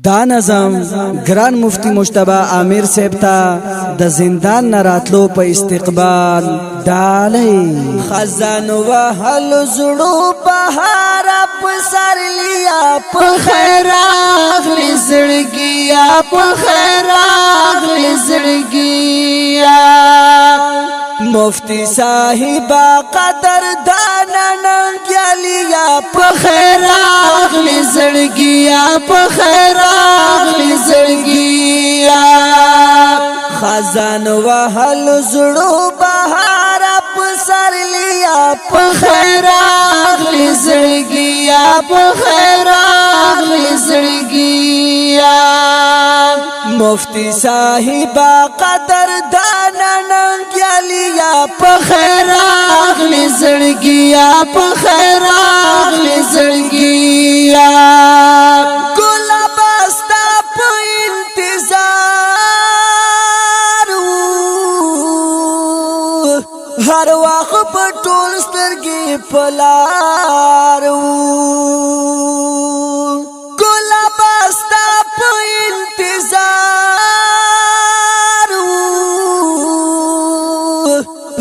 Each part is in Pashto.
دا نظم گران مفتی مجتبی عامر صاحب تا د زندان نراتلو په استقبال ډالۍ خزان وهل زړو بهار په سر لیا په خیر اغلی زړګیا په خیر اغلی زړګیا مفتی صاحب قدر دانا ننګلیا په خیر اغلی زړګیا په خیر اغلی زړګیا خزان وهل زړو بهار په سر لیا په خیر اغلی زړګیا په خیر اغلی زړګیا مفتی صاحب قدر دانا ننګلیا په خیر اغلی زړګیا په خیر اغلی زړګیا ګلاب استا په انتظار هر وخت په ټول سترګې پلار ګلاب استا په انتظار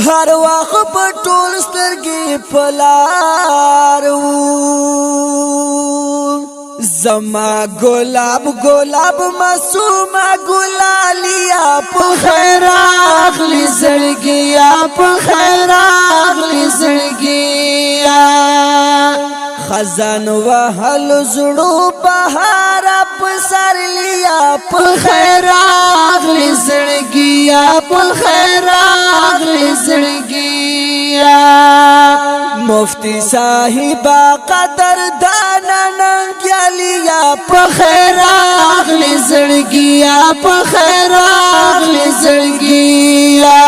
هر وخت په ټول سترګې پلار زما گلاب گلاب معصومه گلالیا په خیر اغلی زړګیا په خیر اغلی زړګیا خزان وهل زړو بهار په سر لیا په خیر اغلی زړګیا په خیر اغلی زړګیا مفتی صاحب قدر دانا ننګلیا په خیر اغلی زړګیا په خیر اغلی زړګیا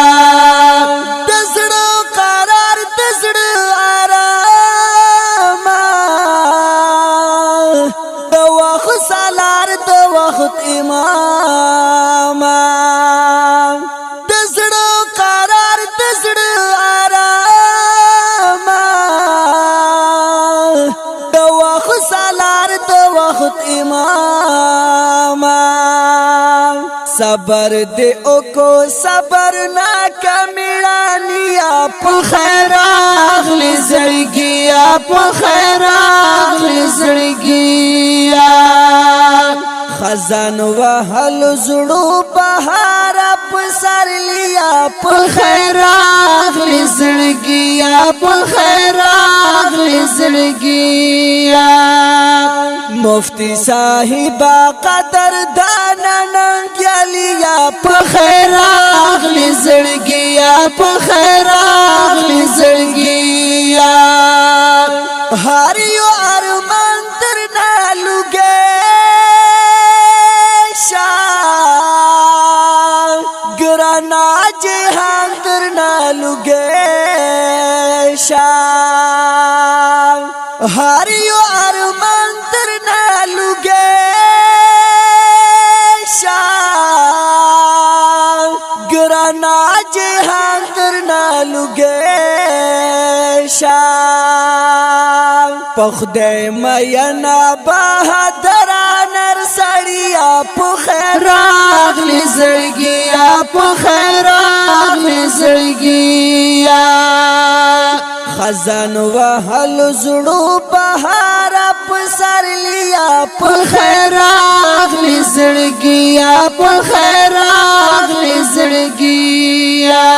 د زړه قرار د زړه آرام د وخت سالار د وخت امام د زړه قرار د زړه آرام د وخت سالار د وخت امام صبر دے او کو صبر نا کمیړانیا په خیر اغلی زړګیا په خیر اغلی زړګیا خزان وهل زړو بهار په سر لیا په خیر اغلی زړګیا په خیر اغلی زړګیا مفتی صاحب قدر دانا ننګلیا په خیر اغلی زړګیا په خیر اغلی زړګیا هر یو ارمان تر نالوګه شان ګرانا جهان تر نالوګه شان هر یو ارمان تر نالوګه شان ګرانا جهان تر نالوګه شان پخدای مینا بہادر نر سړیا په خیر اغلی زړګیا په خیر اغلی زړګیا خزان وهل زړو بهار په سر لیا په خیر اغلی زړګیا په خیر اغلی زړګیا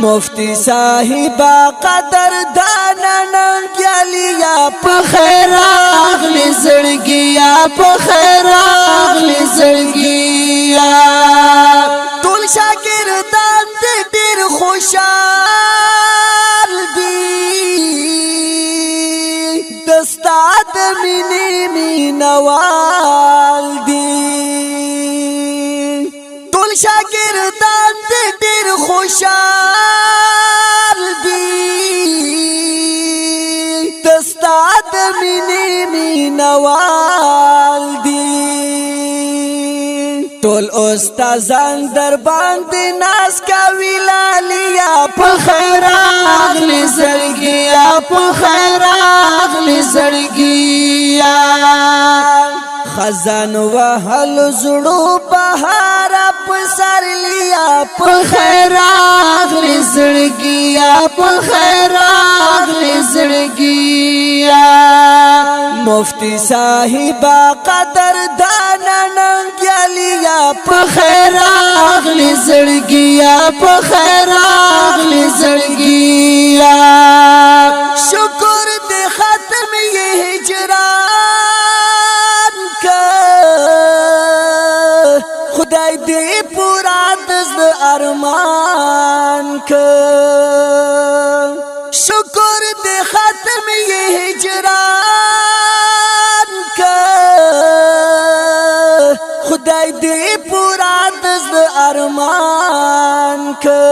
مفتی صاحب قدر دانا ننګلیا په خیر اغلی زړګیا په خیر اغلی زړګیا ټول شاګردان دې ډېر خوشحال دي دستاد مینې مینوال دي ټول شاګردان دې ډېر خوشحال دي دستاد مینې مینوال دي ټول استادان در باندې ناز کوي لالیا په خیر اغلی زړګیا په خیر اغلی زړګیا خزان وهل زړو بهار په سر لیا په خیر اغلی زړګیا په خیر اغلی زړګیا مفتی صاحبا قدر دانا ننګلیا په خیر اغلی زړګیا په خیر اغلی زړګیا شکر دې ختم یې هجران کا خدای دې پورا دز ارمان کا شکر دې ختم یې هجران کا خدای دې پورا دز ارمان کا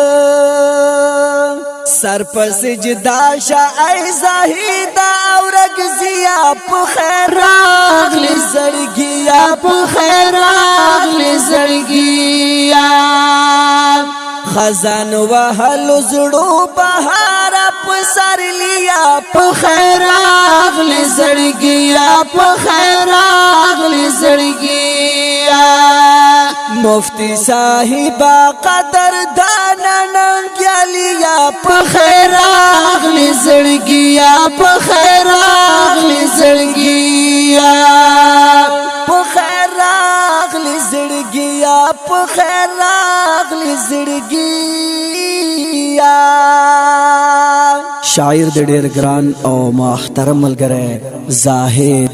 سر پر سجدا شا ای زاهدا اورګ زیا په خیر اغلی زړګیا په خیر اغلی زړګیا خزان وهل زړو بهار په سر لیا په خیر اغلی زړګیا په خیر اغلی زړګیا مفتی صاحبا قدر دانا ننګلیا په خیر اغلی زړګیا په خیر اغلی زړګیا په خیر اغلی زړګیا په خیر اغلی زړګیا شاعر د ډیر ګران او محترم ملګری زاهد